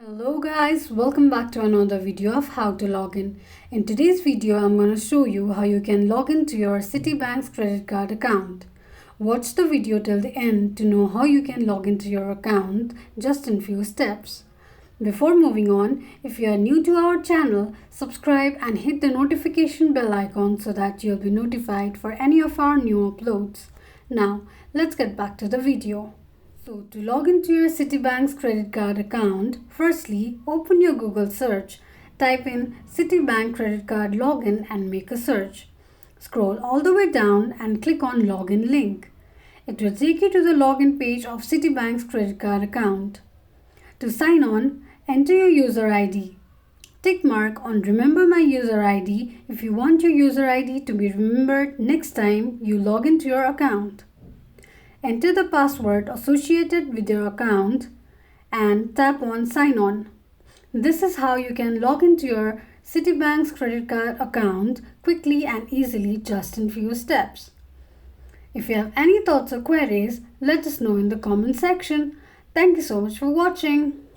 Hello guys, welcome back to another video of how to log in. In today's video, I'm going to show you how you can log into your Citibank's credit card account. Watch the video till the end to know how you can log into your account just in few steps. Before moving on, if you are new to our channel, subscribe and hit the notification bell icon so that you'll be notified for any of our new uploads. Now, let's get back to the video. So to log into your Citibank's credit card account, firstly open your Google search, type in Citibank credit card login and make a search. Scroll all the way down and click on login link. It will take you to the login page of Citibank's credit card account. To sign on, enter your user ID. Tick mark on remember my user ID if you want your user ID to be remembered next time you log into your account. Enter the password associated with your account and tap on Sign On. This is how you can log into your Citibank's credit card account quickly and easily just in few steps. If you have any thoughts or queries, let us know in the comment section. Thank you so much for watching.